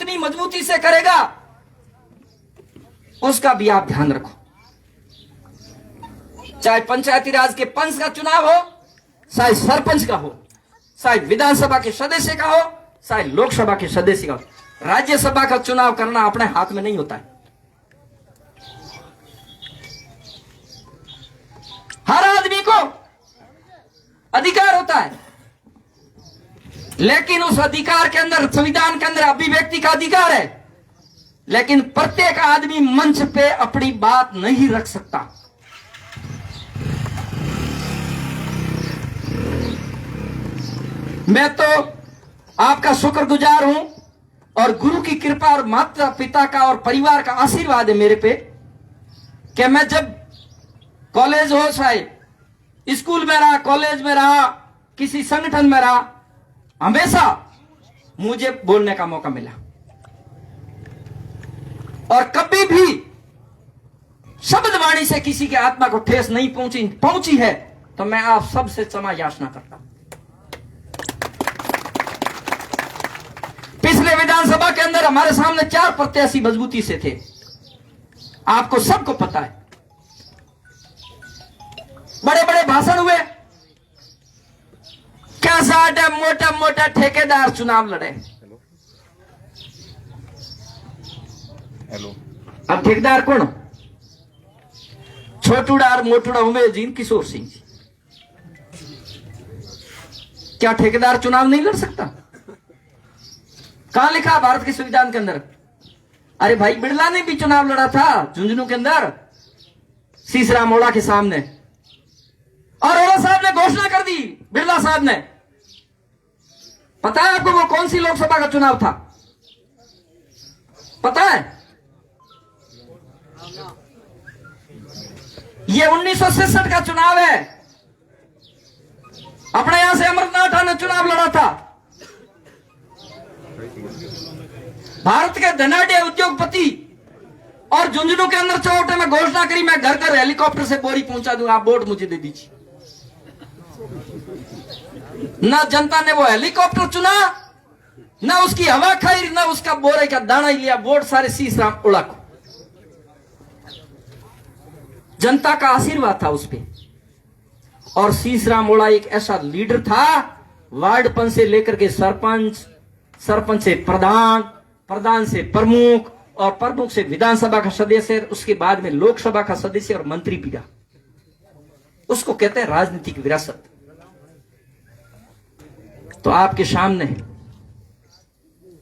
आदमी मजबूती से करेगा उसका भी आप ध्यान रखो। चाहे पंचायती राज के पंच का चुनाव हो, चाहे सरपंच का हो, चाहे विधानसभा के सदस्य का हो, चाहे लोकसभा के सदस्य का हो, राज्यसभा का चुनाव करना अपने हाथ में नहीं होता है। हर आदमी को अधिकार होता है, लेकिन उस अधिकार के अंदर, संविधान के अंदर अभिव्यक्ति का अधिकार है, लेकिन प्रत्येक आदमी मंच पे अपनी बात नहीं रख सकता। मैं तो आपका शुक्रगुजार हूं और गुरु की कृपा और माता पिता का और परिवार का आशीर्वाद है मेरे पे कि मैं जब कॉलेज हो, चाहे स्कूल में रहा, कॉलेज में रहा, किसी संगठन में रहा, हमेशा मुझे बोलने का मौका मिला और कभी भी शब्दवाणी से किसी के आत्मा को ठेस नहीं पहुंची है तो मैं आप सबसे क्षमा याचना करता हूं। पिछले विधानसभा के अंदर हमारे सामने 4 प्रत्याशी मजबूती से थे, आपको सबको पता है। बड़े बड़े भाषण हुए, क्या साठ है, मोटा मोटा ठेकेदार चुनाव लड़े। हेलो, अब ठेकेदार कौन? छोटूड़ा और मोटूड़ा उमेश जी, किशोर सिंह जी। क्या ठेकेदार चुनाव नहीं लड़ सकता? कहां लिखा भारत के संविधान के अंदर? अरे भाई, बिरला ने भी चुनाव लड़ा था झुंझुनू के अंदर सीसराम ओड़ा के सामने, और ओड़ा साहब ने घोषणा कर दी, बिरला साहब ने। पता है आपको वो कौन सी लोकसभा का चुनाव था? पता है? ये 1967 का चुनाव है। अपने यहां से अमरनाथ ने चुनाव लड़ा था। भारत के धनाढ़ उद्योगपति और झुंझुनू के अंदर चौटे में घोषणा करी, मैं घर घर हेलीकॉप्टर से बोरी पहुंचा दूंगा, आप वोट मुझे दे दीजिए। ना जनता ने वो हेलीकॉप्टर चुना, ना उसकी हवा खाई, ना उसका बोरे का दाना ही लिया, वोट सारे सीसराम ओड़ा को। जनता का आशीर्वाद था उस पे। और सीसराम ओड़ा एक ऐसा लीडर था, वार्ड पंच से लेकर के सरपंच, सरपंच से प्रधान, प्रधान से प्रमुख, और प्रमुख से विधानसभा का सदस्य, उसके बाद में लोकसभा का सदस्य और मंत्री भी रहा। उसको कहते हैं राजनीतिक विरासत। तो आपके सामने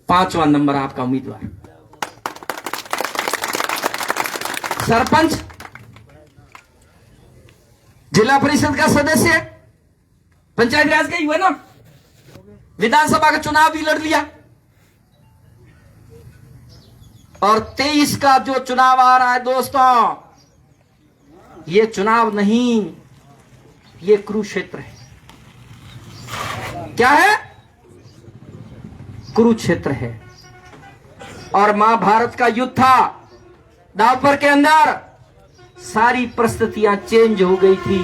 5वां नंबर आपका उम्मीदवार, सरपंच, जिला परिषद का सदस्य, पंचायत राज का ही हुआ ना, विधानसभा का चुनाव भी लड़ लिया, और 23 का जो चुनाव आ रहा है दोस्तों, ये चुनाव नहीं, ये कुरुक्षेत्र है। क्या है? कुरुक्षेत्र है। और महाभारत का युद्ध था, द्वापर के अंदर सारी परिस्थितियां चेंज हो गई थी।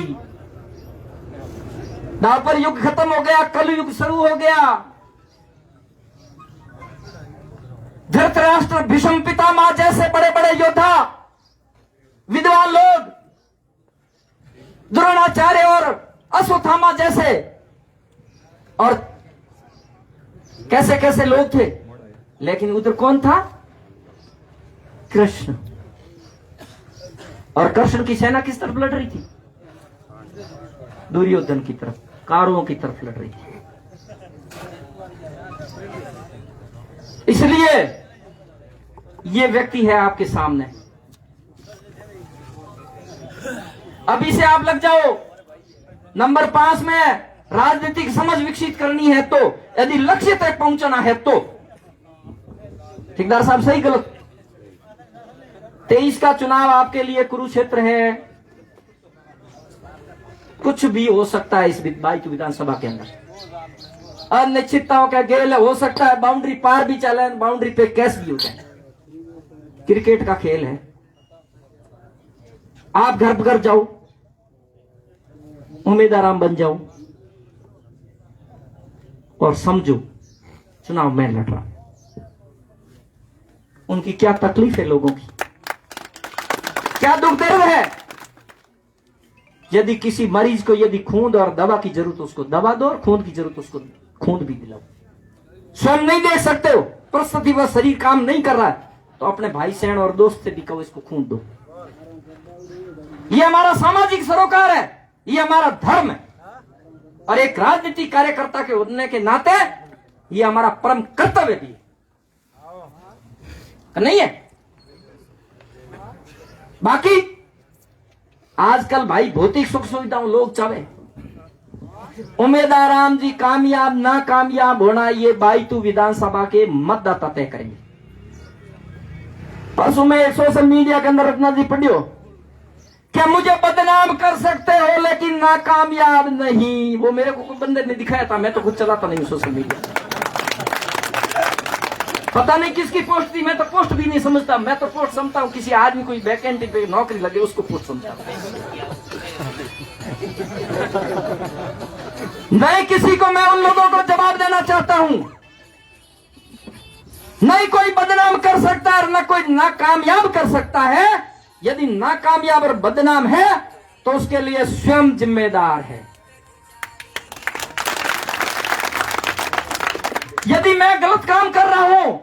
द्वापर युग खत्म हो गया, कल युग शुरू हो गया। धृतराष्ट्र, भीष्म पितामह जैसे बड़े बड़े योद्धा, विद्वान लोग, द्रोणाचार्य और अश्वत्थामा जैसे, और कैसे कैसे लोग थे, लेकिन उधर कौन था? कृष्ण। और कृष्ण की सेना किस तरफ लड़ रही थी? दुर्योधन की तरफ, कौरवों की तरफ लड़ रही थी। इसलिए ये व्यक्ति है आपके सामने। अभी से आप लग जाओ। नंबर 5 में राजनीतिक समझ विकसित करनी है तो, यदि लक्ष्य तक पहुंचना है तो। ठेकेदार साहब, सही गलत? 23 का चुनाव आपके लिए कुरुक्षेत्र है। कुछ भी हो सकता है इस विधानसभा के अंदर। अनिश्चितताओं का खेल हो सकता है, बाउंड्री पार भी चले, बाउंड्री पे कैच भी हो जाए। क्रिकेट का खेल है। आप घर घर जाओ, उम्मीदवार बन जाओ और समझो चुनाव मैं लड़ रहा हूं। उनकी क्या तकलीफ है, लोगों की क्या दुख दर्द है। यदि किसी मरीज को यदि खून और दवा की जरूरत, उसको दवा दो, और खून की जरूरत उसको खून भी दिलाओ। स्वयं नहीं दे सकते हो, परिस्थिति व शरीर काम नहीं कर रहा है, तो अपने भाई सहन और दोस्त से भी कहो इसको खून दो। ये हमारा सामाजिक सरोकार है, ये हमारा धर्म है, और एक राजनीतिक कार्यकर्ता के होने के नाते ये हमारा परम कर्तव्य भी नहीं है। बाकी आजकल भाई भौतिक सुख सुविधाओं लोग चाहे, उम्मीदवार जी कामयाब ना कामयाब होना ये बाईतू विधानसभा के मतदाता तय करेंगे। परसों में सोशल मीडिया के अंदर रत्ना जी पढ़ियो, क्या मुझे बदनाम कर सकते हो लेकिन नाकामयाब नहीं। वो मेरे को कोई बंदे ने दिखाया था, मैं तो खुद चलाता नहीं सोशल मीडिया, पता नहीं किसकी पोस्ट थी, मैं तो पोस्ट भी नहीं समझता। मैं तो पोस्ट समझता हूं किसी आदमी कोई वैकेंसी पे नौकरी लगे उसको पोस्ट समझता हूं। नहीं किसी को मैं उन लोगों को जवाब देना चाहता हूं, नहीं कोई बदनाम कर सकता है, न कोई नाकामयाब कर सकता है। यदि नाकामयाब और बदनाम है तो उसके लिए स्वयं जिम्मेदार है। यदि मैं गलत काम कर रहा हूं,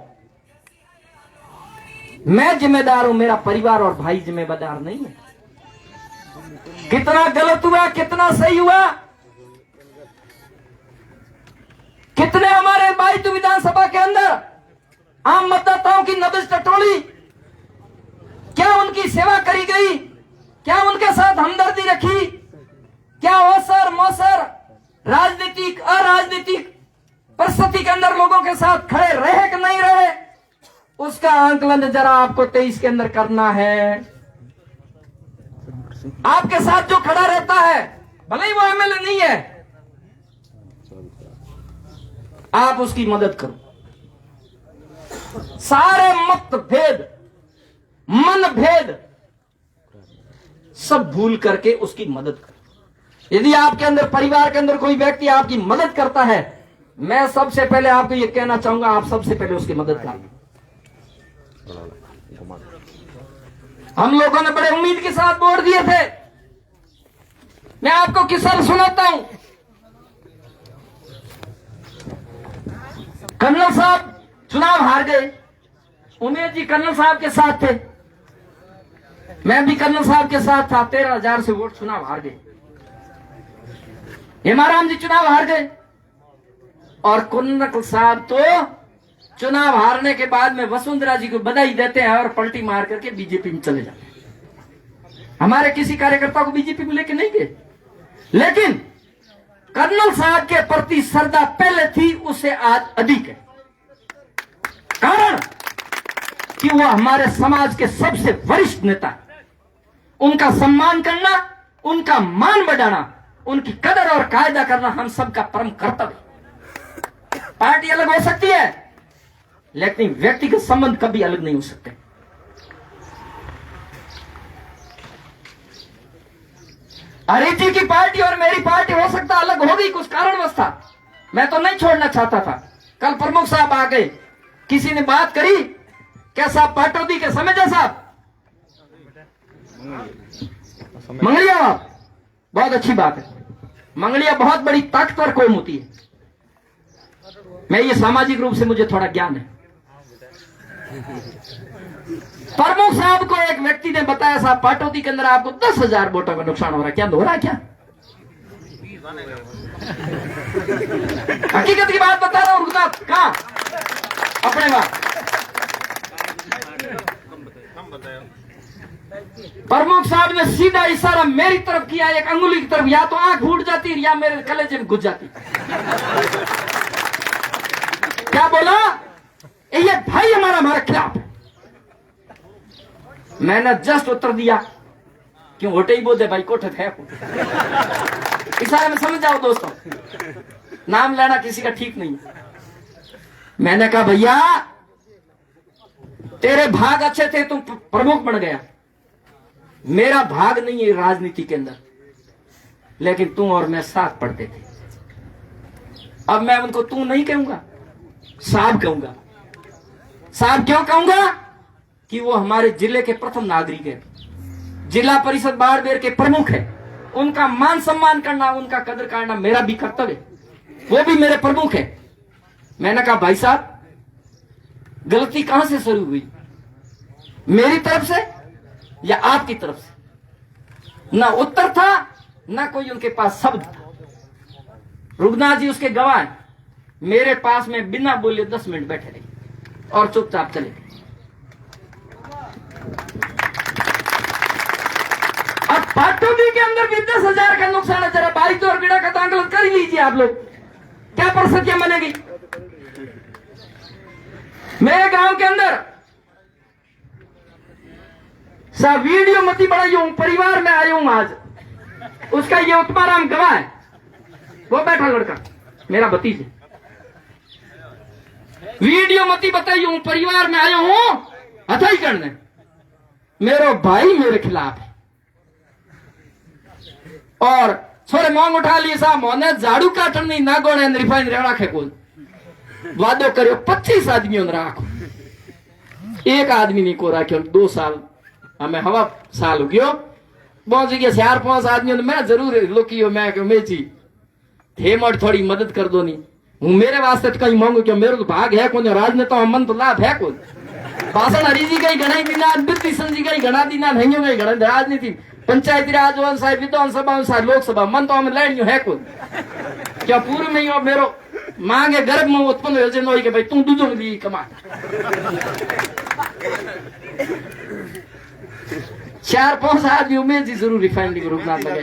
मैं जिम्मेदार हूं, मेरा परिवार और भाई जिम्मेदार नहीं है। कितना गलत हुआ, कितना सही हुआ, कितने हमारे बाईतू विधानसभा के अंदर आम मतदाताओं की नब्ज टटोली, क्या उनकी सेवा करी गई, क्या उनके साथ हमदर्दी रखी, क्या अवसर मौसर राजनीतिक अराजनीतिक परिस्थिति के अंदर लोगों के साथ खड़े रहे कि नहीं रहे, उसका आंकलन जरा आपको 23 के अंदर करना है। आपके साथ जो खड़ा रहता है, भले ही वो एमएलए नहीं है, आप उसकी मदद करो। सारे मत भेद मन भेद सब भूल करके उसकी मदद करो। यदि आपके अंदर परिवार के अंदर कोई व्यक्ति आपकी मदद करता है, मैं सबसे पहले आपको यह कहना चाहूंगा, आप सबसे पहले उसकी मदद करें। हम लोगों ने बड़े उम्मीद के साथ वोट दिए थे। मैं आपको किस्सा सुनाता हूं। कर्नल साहब चुनाव हार गए, उमेश जी कर्नल साहब के साथ थे, मैं भी कर्नल साहब के साथ था। 13,000 से वोट चुनाव हार गए। हेमाराम जी चुनाव हार गए, और कर्नल साहब तो चुनाव हारने के बाद में वसुंधरा जी को बधाई देते हैं और पलटी मार करके बीजेपी में चले जाते हैं। हमारे किसी कार्यकर्ता को बीजेपी में लेके नहीं गए, लेकिन कर्नल साहब के प्रति श्रद्धा पहले थी, उससे आज अधिक है। कारण कि वो हमारे समाज के सबसे वरिष्ठ नेता है। उनका सम्मान करना, उनका मान बढ़ाना, उनकी कदर और कायदा करना हम सबका परम कर्तव्य। पार्टी अलग हो सकती है, लेकिन व्यक्तिगत संबंध कभी अलग नहीं हो सकते। हरी जी की पार्टी और मेरी पार्टी हो सकता अलग हो गई, कुछ कारणवश था, मैं तो नहीं छोड़ना चाहता था। कल प्रमुख साहब आ गए, किसी ने बात करी, क्या साहब पाटौदी के समझे साहब मंगलिया, आप बहुत अच्छी बात है। मंगलिया बहुत बड़ी ताकतवर कौम होती है। मैं ये सामाजिक रूप से मुझे थोड़ा ज्ञान है। प्रमुख साहब को एक व्यक्ति ने बताया, साहब पाटौदी के अंदर आपको 10,000 वोटों का नुकसान हो रहा है, क्या हो रहा है क्या? हकीकत की बात बता रहा हूं। कहां अपने बात प्रमुख साहब ने सीधा इशारा मेरी तरफ किया, एक अंगुली की तरफ, या तो आंख फूट जाती या मेरे कलेजे में घुस जाती। क्या बोला? ये भाई हमारे खिलाफ है। मैंने जस्ट उत्तर दिया, क्यों होटे ही बोलते भाई कोठे है। इशारे में समझ जाओ दोस्तों, नाम लेना किसी का ठीक नहीं। मैंने कहा भैया तेरे भाग अच्छे थे, तुम प्रमुख बन गया, मेरा भाग नहीं है राजनीति के अंदर, लेकिन तुम और मैं साथ पढ़ते थे। अब मैं उनको तू नहीं कहूंगा, साहब कहूंगा। साहब क्यों कहूंगा? कि वो हमारे जिले के प्रथम नागरिक है, जिला परिषद बाड़मेर के प्रमुख है। उनका मान सम्मान करना, उनका कदर करना मेरा भी कर्तव्य है, वो भी मेरे प्रमुख है। मैंने कहा भाई साहब, गलती कहां से शुरू हुई, मेरी तरफ से या आपकी तरफ से? ना उत्तर था, ना कोई उनके पास शब्द था। रुगनाथ जी उसके गवाह हैं। मेरे पास में बिना बोले 10 मिनट बैठे रहे और चुपचाप चले गए। अब पाटोदी के अंदर भी 10,000 का नुकसान है। जरा बारिश और बिना का आंकलन कर ही लीजिए आप लोग, क्या परिस्थितियां बनेगी। मेरे गांव के अंदर साहब वीडियो मती बनाई हूं, परिवार में आया हूं आज, उसका ये उत्तमाराम गवाह है। वो बैठा लड़का मेरा भतीजा, वीडियो मती बताई हूं, परिवार में आया हूं हथाई करने। मेरा भाई मेरे खिलाफ है और छोरे मांग उठा लिए साहब, मोने झाड़ू काटन नहीं ना गोने रिफाइनरी राखे को वादो करो 25 आदमियों ने राखो, एक आदमी नहीं को राख्यो। 2 साल हमें हवा साल हो गयो, पहुंच गया 4-5 आदमियों ने मैं जरूर लुकियो, मैं मेची थे मोड़ थोड़ी मदद कर दो। नहीं हूं मेरे वास्ते तो कहीं मांगू क्यों, मेरे तो भाग है कौन, राजनेता मन तो लाभ है कौन। भाषण हरीजी गई घना दिना, वित्ती संजी गई घना दिना, नहीं गई घना राजनीति, पंचायती राज विधानसभा लोकसभा मन तो हमें लड़नी है कौन। क्या पूर्व में हो मेरो मांगे गर्भ में उत्पन्न हो जाए कि भाई तू दूधों में ली कमा। 4-5 आदमी उम्मीद जी जरूर रिफाइनरी को रुकना लगे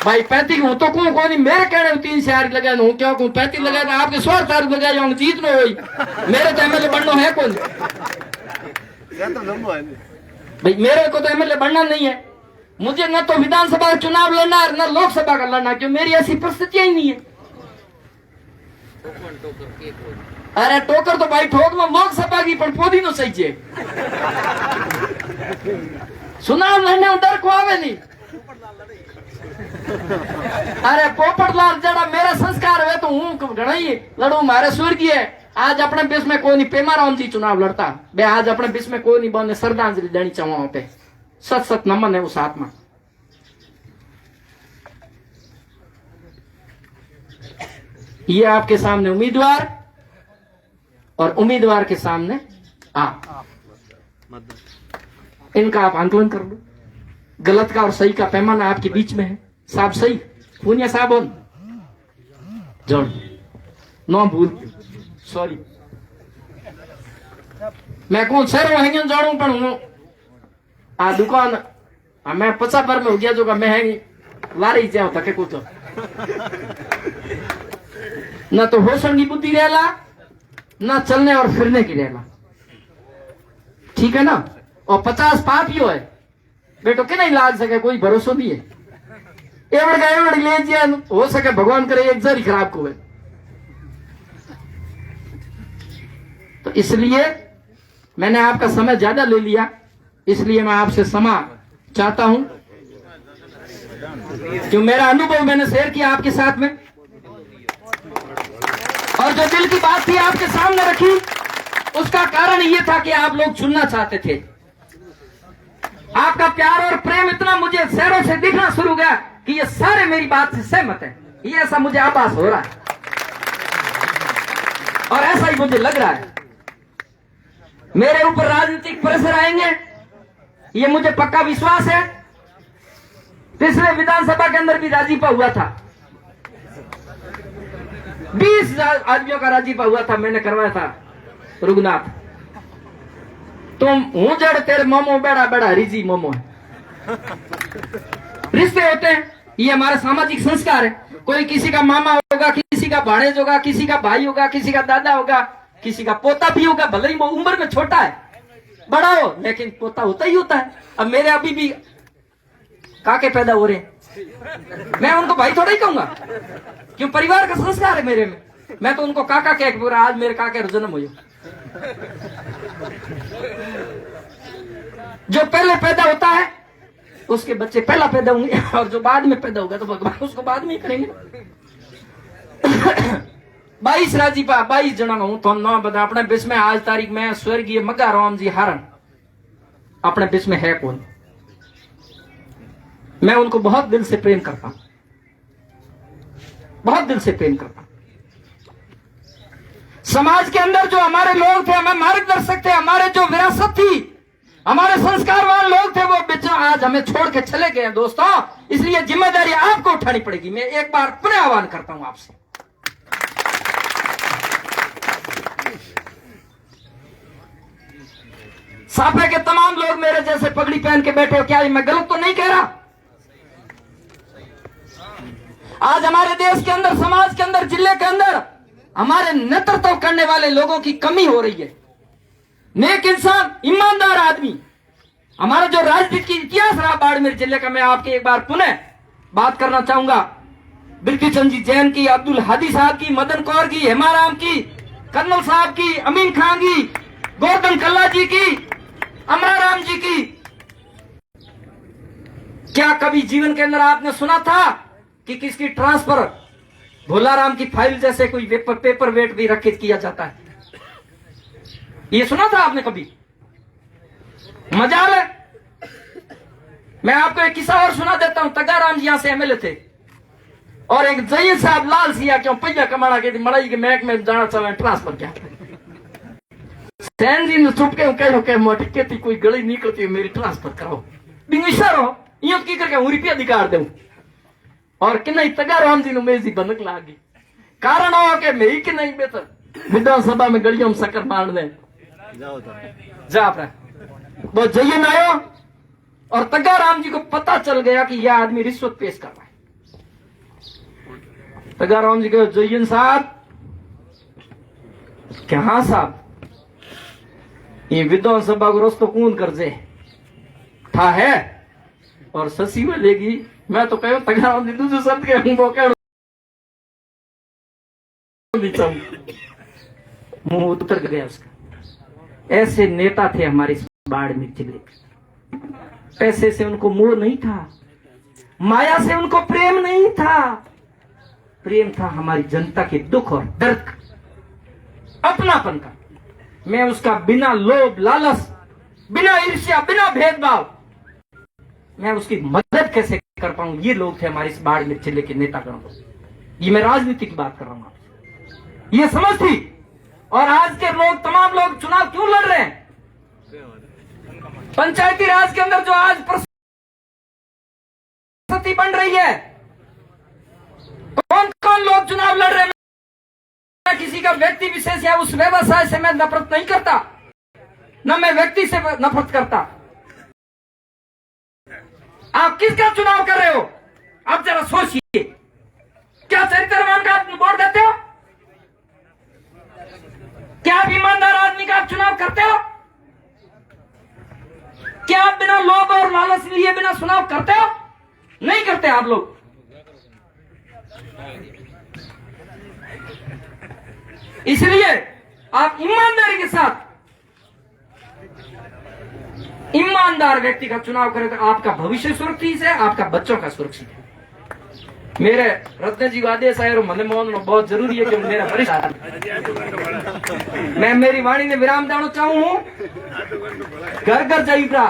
भाई। 35 हूं तो कौन कौन मेरे कहने 3 शहर लगा हूं, क्यों कहूं 35 लगा तो आपके 100 तार लगा जाऊंगा, जीत में हुई मेरे तो एमएलए बनना है कौन भाई। मेरे को तो एमएलए बनना नहीं है, मुझे न तो विधानसभा का चुनाव लड़ना है न लोकसभा का लड़ना, क्यों मेरी ऐसी परिस्थितियां ही नहीं है। अरे टोकर तो भाई ठोक लो लोकसभा की, पर पोदी नो सही है। चुनाव लड़ने डर को आवे नहीं। अरे पोपटलाल जड़ा मेरा संस्कार है तो हूं घना ही लड़ू, मारे स्वर्गीय है। आज अपने बीच में कोई नहीं पेमाराम जी चुनाव लड़ता, बे आज अपने बीच में कोई नहीं बने श्रद्धांजलि देनी चाहूं पे। सत नमन है उस आत्मा। ये आपके सामने उम्मीदवार और उम्मीदवार के सामने आप, इनका आप आंकलन कर लो। गलत का और सही का पैमाना आपके बीच में है। साहब सही पुनिया साहब जोड़ नो भूल, सॉरी मैं कौन सर वहीं जोड़ू पण हूं आ दुकान मैं 50 पर में हो गया जो का मैं है लारी जाओ तके कुछ न तो होशन की बुद्धि रहला, न चलने और फिरने की रहला, ठीक है ना। और 50 पापियो है बेटो के नहीं लाग सके, कोई भरोसा नहीं है। एवड़ ले जिया हो सके भगवान करे एक जरी खराब को है। तो इसलिए मैंने आपका समय ज्यादा ले लिया, इसलिए मैं आपसे क्षमा चाहता हूं, जो मेरा अनुभव मैंने शेयर किया आपके साथ में, और जो दिल की बात थी आपके सामने रखी, उसका कारण ये था कि आप लोग चुनना चाहते थे। आपका प्यार और प्रेम इतना मुझे शहरों से दिखना शुरू हो गया कि ये सारे मेरी बात से सहमत है, ये ऐसा मुझे आभास हो रहा है और ऐसा ही मुझे लग रहा है। मेरे ऊपर राजनीतिक प्रेशर आएंगे, ये मुझे पक्का विश्वास है। पिछले विधानसभा के अंदर भी राजीपा हुआ था, 20 आदमियों का राजीपा हुआ था, मैंने करवाया था रुगनाथ। तुम हूं जड़ तेरे मोमो बेड़ा बेड़ा हरीजी मोमो है। रिश्ते होते हैं, ये हमारा सामाजिक संस्कार है। कोई किसी का मामा होगा, किसी का भाणेज होगा, किसी का भाई होगा, किसी का दादा होगा, किसी का पोता भी होगा, भले ही वो उम्र में छोटा है बड़ा हो, लेकिन पोता होता ही होता है। अब मेरे अभी भी काके पैदा हो रहे हैं, मैं उनको भाई थोड़ा ही कहूंगा, क्यों परिवार का संस्कार है मेरे में। मैं तो उनको काका कह पूरा, आज मेरे काके जन्म हो। जो पहले पैदा होता है उसके बच्चे पहला पैदा होंगे, और जो बाद में पैदा होगा तो भगवान उसको बाद में ही करेंगे। 22 राजीपा 22 जना हूं तो नाम बता अपने बीच में आज तारीख में स्वर्गीय मक्का राम जी हारण अपने बीच में है कौन? मैं उनको बहुत दिल से प्रेम करता हूं, बहुत दिल से प्रेम करता हूं। समाज के अंदर जो हमारे लोग थे, हमें मार्गदर्शक थे, हमारे जो विरासत थी, हमारे संस्कारवान लोग थे, वो बेचा आज हमें छोड़ के चले गए हैं दोस्तों। इसलिए जिम्मेदारी आपको उठानी पड़ेगी। मैं एक बार पुनः आह्वान करता हूं आपसे। साफे के तमाम लोग मेरे जैसे पगड़ी पहन के बैठे हो, क्या मैं गलत तो नहीं कह रहा? आज हमारे देश के अंदर, समाज के अंदर, जिले के अंदर हमारे नेतृत्व करने वाले लोगों की कमी हो रही है। नेक इंसान, ईमानदार आदमी, हमारा जो राजनीति की इतिहास रहा बाड़मेर जिले का, मैं आपके एक बार पुनः बात करना चाहूंगा। बिरकी चंद जी जैन की, अब्दुल हादी साहब की, मदन कौर की, हेमाराम की, कर्नल साहब की, अमीन खान की, गोवर्धन कल्ला जी की, अमराराम जी की। क्या कभी जीवन के अंदर आपने सुना था कि किसकी ट्रांसफर भोलाराम की फाइल जैसे कोई पेपर वेट भी रखित किया जाता है? ये सुना था आपने कभी? मजाल है। मैं आपको एक किस्सा और सुना देता हूं। तगाराम जी यहां से एमएलए थे और एक जयन साहब लाल सिया क्यों पहिया कमाना के मड़ाई के महक में जाना चाहे ट्रांसफर किया। सैन जी ने चुप के कहो के मोटी केती कोई गली निकलती है मेरी ट्रांसफर कराओ बिंगिशरो यो की करके हूं रुपया दिकार दूं और कि नहीं तगाराम जी ने मेजी बनक लागी। कारण हो के मैं कि नहीं बेहतर विधानसभा में गलियों में शक्कर मार दे जा अपना वो जयन आयो और तगाराम जी को पता चल गया कि यह आदमी रिश्वत पेश कर रहा है। तगाराम जी को जयन साहब क्या? हाँ साहब, ये विधानसभा को रस्तो कौन कर जे था है और ससी में लेगी। मैं तो कहो तगाराम जी दूसरे शब्द के मुंह उतर गया उसका। ऐसे नेता थे हमारे बाड़मेर जिले। पैसे से उनको मोह नहीं था, माया से उनको प्रेम नहीं था, प्रेम था हमारी जनता के दुख और दर्द, अपनापन का। मैं उसका बिना लोभ लालच, बिना ईर्ष्या, बिना भेदभाव मैं उसकी मदद कैसे कर पाऊं? ये लोग थे हमारे इस बाड़मेर जिले के नेतागण। ये मैं राजनीति की बात कर रहा हूं, ये समझ थी। और आज के लोग, तमाम लोग चुनाव क्यों लड़ रहे हैं? पंचायती राज के अंदर जो आज परिस्थिति बन रही है, कौन कौन लोग चुनाव लड़ रहे हैं? मैं किसी का व्यक्ति विशेष या उस व्यवसाय से मैं नफरत नहीं करता, न मैं व्यक्ति से नफरत करता। आप किसका चुनाव कर रहे हो? आप जरा सोचिए। क्या चरित्रवान का वोट देते हो? क्या आप ईमानदार आदमी का आप चुनाव करते हो? क्या आप बिना लोभ और लालच लिए बिना चुनाव करते हो? नहीं करते आप लोग। इसलिए आप ईमानदारी के साथ ईमानदार व्यक्ति का चुनाव करें तो आपका भविष्य सुरक्षित है, आपका बच्चों का सुरक्षित है। मेरे रत्न जी को आदेश आए और मन मोहन बहुत जरूरी है कि मेरा वरिष्ठ मैं मेरी वाणी ने विराम देना चाहूं हूं। घर घर जाइएगा।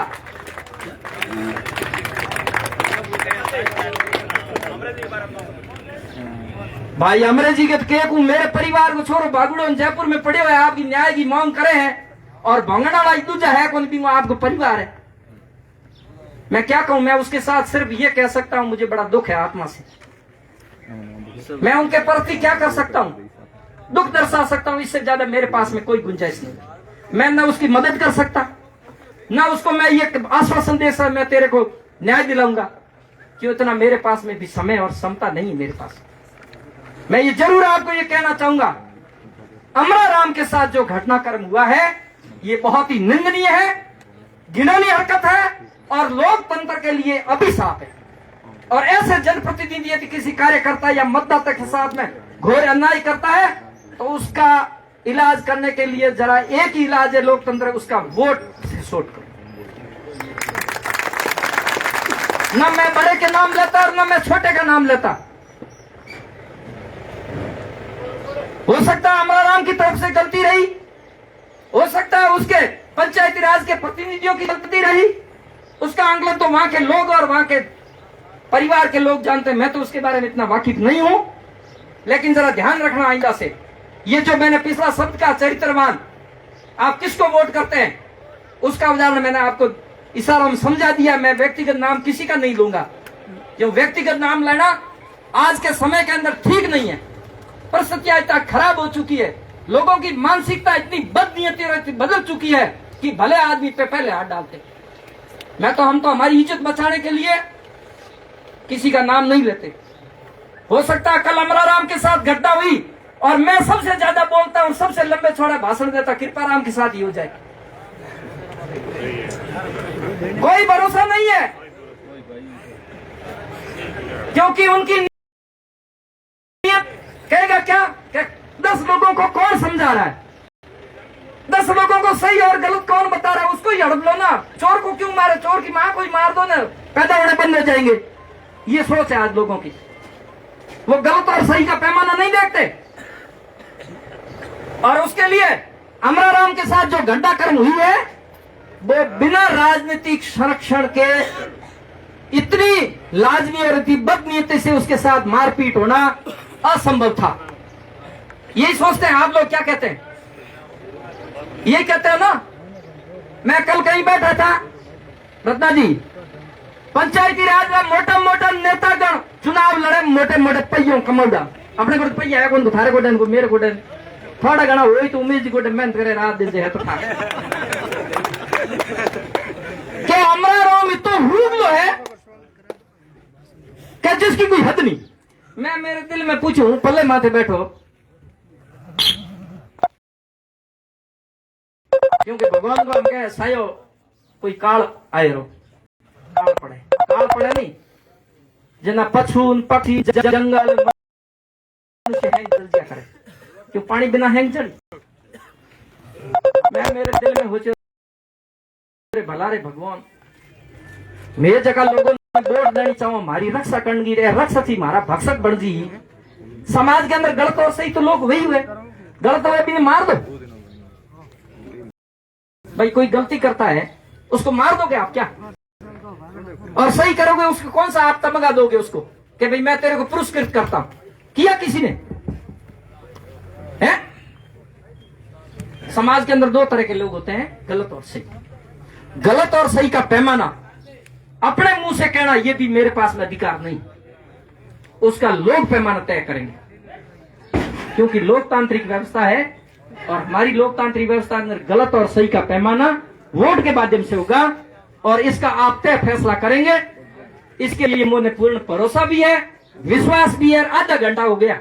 भाई अमरे जी के तो मेरे परिवार को छोड़ो, बागुड़ो जयपुर में पड़े हुए आपकी न्याय की मांग करे हैं और भंगड़ा वाला दूजा है कौन भी आपको परिवार है। मैं क्या कहूं? मैं उसके साथ सिर्फ ये कह सकता हूं मुझे बड़ा दुख है आत्मा से। मैं उनके प्रति क्या कर सकता हूं? दुख दर्शा सकता हूं, इससे ज्यादा मेरे पास में कोई गुंजाइश नहीं। मैं न उसकी मदद कर सकता, न उसको मैं ये आश्वासन दे सकता मैं तेरे को न्याय दिलाऊंगा, क्यों इतना मेरे पास में भी समय और क्षमता नहीं मेरे पास। मैं ये जरूर आपको ये कहना चाहूंगा, अमराराम के साथ जो घटनाक्रम हुआ है ये बहुत ही निंदनीय है, घिनौनी हरकत है और लोकतंत्र के लिए अभिशाप है। और ऐसे जनप्रतिनिधि यदि किसी कार्यकर्ता या मतदाता के साथ में घोर अन्याय करता है तो उसका इलाज करने के लिए जरा एक ही इलाज है लोकतंत्र, उसका वोट से छोड़ करो। न मैं बड़े के नाम लेता और न मैं छोटे का नाम लेता। हो सकता है अमराराम की तरफ से गलती रही, हो सकता है उसके पंचायती राज के प्रतिनिधियों की गलती रही, उसका आंकलन तो वहां के लोग और वहां के परिवार के लोग जानते हैं, मैं तो उसके बारे में इतना वाकिफ नहीं हूं। लेकिन जरा ध्यान रखना आइंदा से, ये जो मैंने पिछला शब्द का चरित्रवान, आप किसको वोट करते हैं उसका उदाहरण मैंने आपको इशारा में समझा दिया। मैं व्यक्तिगत नाम किसी का नहीं लूंगा, जो व्यक्तिगत नाम लेना आज के समय के अंदर ठीक नहीं है। परिस्थितियां इतना खराब हो चुकी है, लोगों की मानसिकता इतनी बदनीयती और इतनी बदल चुकी है कि भले आदमी पे पहले हाथ डालते। हम तो हमारी इज्जत बचाने के लिए किसी का नाम नहीं लेते। हो सकता है कल अमराराम के साथ घटना हुई और मैं सबसे ज्यादा बोलता हूं, सबसे लंबे चौड़े भाषण देता, कृपाराम के साथ ही हो जाए, कोई भरोसा नहीं है। क्योंकि उनकी नियत कहेगा क्या, 10 लोगों को कौन समझा रहा है, 10 लोगों को सही और गलत कौन बता रहा है, उसको ही हड़प लो ना। चोर को क्यों मारे, चोर की मां को ही मार दो ना, पैदा होने बंद हो जाएंगे। ये सोच है आज लोगों की, वो गलत और सही का पैमाना नहीं देखते। और उसके लिए अमराराम के साथ जो घटनाक्रम हुई है वो बिना राजनीतिक संरक्षण के इतनी लाजमी और इतनी बदनीयती से उसके साथ मारपीट होना असंभव था। यही सोचते हैं आप लोग, क्या कहते हैं, ये कहते हैं ना। मैं कल कहीं बैठा था रत्ना जी, पंचायती राज में मोटा मोटा नेतागण चुनाव लड़े, मोटे मोटे पहियों कमौड़ा, अपने को पहिया है कौन, थारे गोडन को मेरे गोडन थोड़ा घना हो तो उमेश जी गोडे मेहनत करे रात दिन से है तो था क्या अमराराम इतना हुबलो है क्या जिसकी कोई हद नहीं। मैं मेरे दिल में पूछूं, पल्ले माथे बैठो, क्योंकि भगवान को हम कहे सायो कोई काल आए रो, काल पड़े नहीं, जना पछून पठी जंगल मनुष्य है जल करे, क्यों पानी बिना हैंग चढ़ी। मैं मेरे दिल में होचे भला रे भगवान, मेरे जगह लोगों ने वोट देनी चाहो, हमारी रक्षा करनी रे, रक्षा थी हमारा भक्षक बन जी। समाज के अंदर गलत और सही तो लोग वही हुए, गलत हुए भी मार दो भाई, कोई गलती करता है उसको मार दोगे आप क्या, और सही करोगे उसको कौन सा आप तमगा दोगे उसको कि भाई मैं तेरे को पुरस्कृत करता हूं, किया किसी ने है। समाज के अंदर 2 तरह के लोग होते हैं, गलत और सही। गलत और सही का पैमाना अपने मुंह से कहना यह भी मेरे पास में अधिकार नहीं, उसका लोग पैमाना तय करेंगे, क्योंकि लोकतांत्रिक व्यवस्था है और हमारी लोकतांत्रिक व्यवस्था के अंदर गलत और सही का पैमाना वोट के माध्यम से होगा और इसका आप तय फैसला करेंगे। इसके लिए मुझे पूर्ण भरोसा भी है, विश्वास भी है। आधा घंटा हो गया,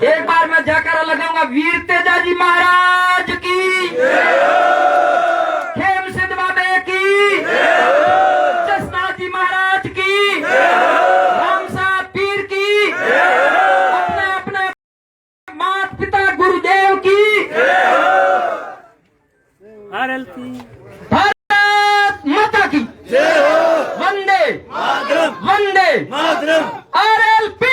एक बार मैं जाकर लगाऊंगा वीर तेजाजी महाराज की, खेम सिद्ध बाबे की, जसनाथ जी महाराज की, राम साहब पीर की, अपने अपने माता पिता गुरुदेव की, भारत माता की, वंदे वंदे, RLP